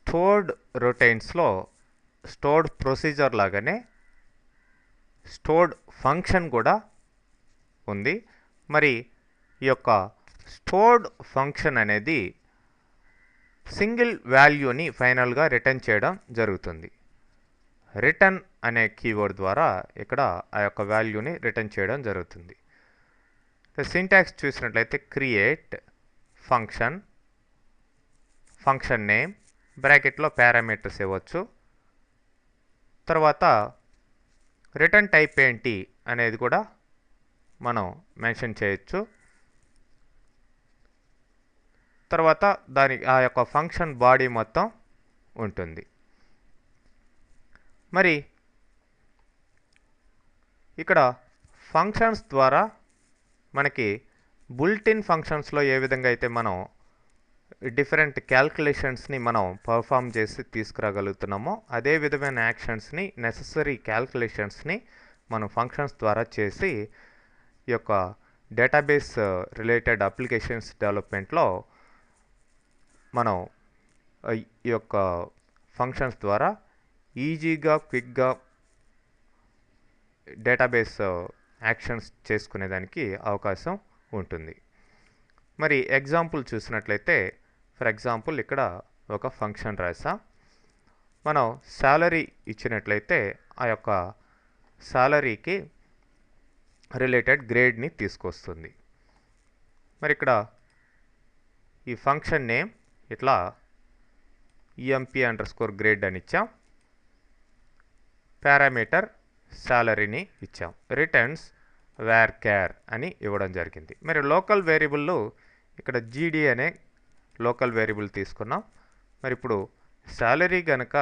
Stored రొటైన్స్లో stored procedure లాగానే stored function కూడా ఉంది. మరి ఈ యొక్క స్టోర్డ్ ఫంక్షన్ అనేది సింగిల్ వాల్యూని ఫైనల్గా రిటర్న్ చేయడం జరుగుతుంది. రిటర్న్ అనే కీవర్డ్ ద్వారా ఇక్కడ ఆ యొక్క వాల్యూని రిటర్న్ చేయడం జరుగుతుంది. సింటాక్స్ చూసినట్లయితే క్రియేట్ ఫంక్షన్, ఫంక్షన్ నేమ్, బ్రాకెట్లో పారామీటర్స్ ఇవ్వచ్చు. తర్వాత రిటర్న్ టైప్ ఏంటి అనేది కూడా మనం మెన్షన్ చేయొచ్చు. తర్వాత ఆ యొక్క ఫంక్షన్ బాడీ మొత్తం ఉంటుంది. మరి ఇక్కడ ఫంక్షన్స్ ద్వారా మనకి బుల్టిన్ ఫంక్షన్స్లో ఏ విధంగా అయితే మనం డిఫరెంట్ క్యాల్కులేషన్స్ని మనం పర్ఫామ్ చేసి తీసుకురాగలుగుతున్నామో అదే విధమైన యాక్షన్స్ని, నెససరీ క్యాల్కులేషన్స్ని మనం ఫంక్షన్స్ ద్వారా చేసి ఈ యొక్క డేటాబేస్ రిలేటెడ్ అప్లికేషన్స్ డెవలప్మెంట్లో మనం ఈ యొక్క ఫంక్షన్స్ ద్వారా ఈజీగా, క్విక్గా డేటాబేస్ యాక్షన్స్ చేసుకునేదానికి అవకాశం ఉంటుంది. మరి ఎగ్జాంపుల్ చూసినట్లయితే ఫర్ ఎగ్జాంపుల్ ఇక్కడ ఒక ఫంక్షన్ రాసా. మనం శాలరీ ఇచ్చినట్లయితే ఆ యొక్క శాలరీకి రిలేటెడ్ గ్రేడ్ని తీసుకొస్తుంది. మరి ఇక్కడ ఈ ఫంక్షన్ నేమ్ ఇట్లా emp_grade అని ఇచ్చాం. పారామీటర్ శాలరీని ఇచ్చాం. రిటర్న్స్ varchar అని ఇవ్వడం జరిగింది. మరి లోకల్ వేరియబుల్ ఇక్కడ GD అనే లోకల్ వేరియబుల్ తీసుకున్నాం. మరి ఇప్పుడు శాలరీ కనుక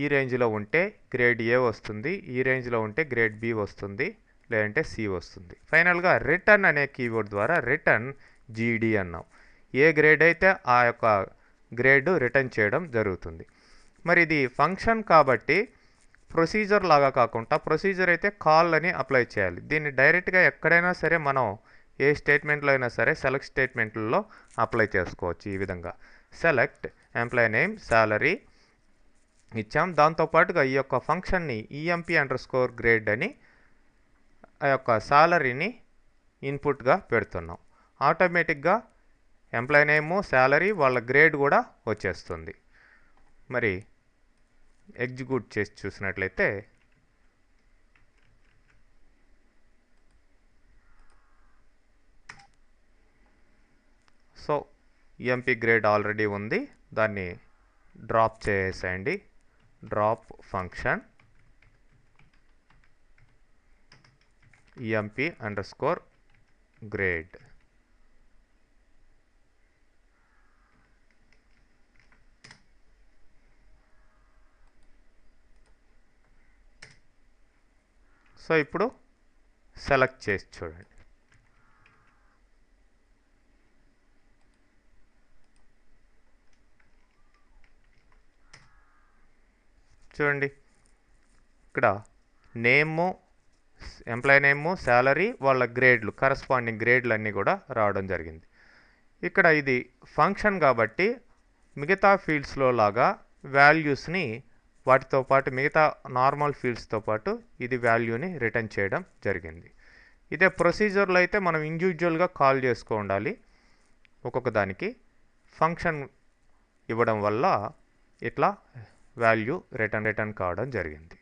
ఈ రేంజ్లో ఉంటే గ్రేడ్ A వస్తుంది, ఈ రేంజ్లో ఉంటే గ్రేడ్ B వస్తుంది, లేదంటే C వస్తుంది. ఫైనల్గా రిటర్న్ అనే కీవర్డ్ ద్వారా రిటర్న్ GD అన్నాం. ఏ గ్రేడ్ అయితే ఆ యొక్క గ్రేడ్ రిటర్న్ చేయడం జరుగుతుంది. మరి ఇది ఫంక్షన్ కాబట్టి ప్రొసీజర్ లాగా కాకుండా, ప్రొసీజర్ అయితే కాల్ అని అప్లై చేయాలి. దీన్ని డైరెక్ట్గా ఎక్కడైనా సరే మనం ఏ స్టేట్మెంట్లో అయినా సరే సెలెక్ట్ స్టేట్మెంట్లలో అప్లై చేసుకోవచ్చు. ఈ విధంగా సెలెక్ట్ ఎంప్లాయీ నేమ్ శాలరీ ఇచ్చాం. దాంతోపాటుగా ఈ యొక్క ఫంక్షన్ని emp_grade అని ఆ యొక్క శాలరీని ఇన్పుట్గా పెడుతున్నాం. ఆటోమేటిక్గా ఎంప్లాయీ నేము, శాలరీ, వాళ్ళ గ్రేడ్ కూడా వచ్చేస్తుంది. మరి ఎగ్జిక్యూట్ చేసి చూసినట్లయితే సో ఎంపీ గ్రేడ్ ఆల్రెడీ ఉంది, దాన్ని డ్రాప్ చేసేయండి. Drop function emp_grade. సో ఇప్పుడు సెలెక్ట్ చేసి చూడండి. చూడండి ఇక్కడ నేము, ఎంప్లాయీ నేము, శాలరీ, వాళ్ళ గ్రేడ్లు, కరస్పాండింగ్ గ్రేడ్లు అన్నీ కూడా రావడం జరిగింది. ఇక్కడ ఇది ఫంక్షన్ కాబట్టి మిగతా ఫీల్డ్స్లో లాగా వాల్యూస్ని వాటితో పాటు మిగతా నార్మల్ ఫీల్డ్స్తో పాటు ఇది వాల్యూని రిటర్న్ చేయడం జరిగింది. ఇదే ప్రొసీజర్లో అయితే మనం ఇండివిజువల్గా కాల్ చేసుకో ఉండాలి. ఒక్కొక్క దానికి ఫంక్షన్ ఇవ్వడం వల్ల ఇట్లా వాల్యూ రిటర్న్ కావడం జరిగింది.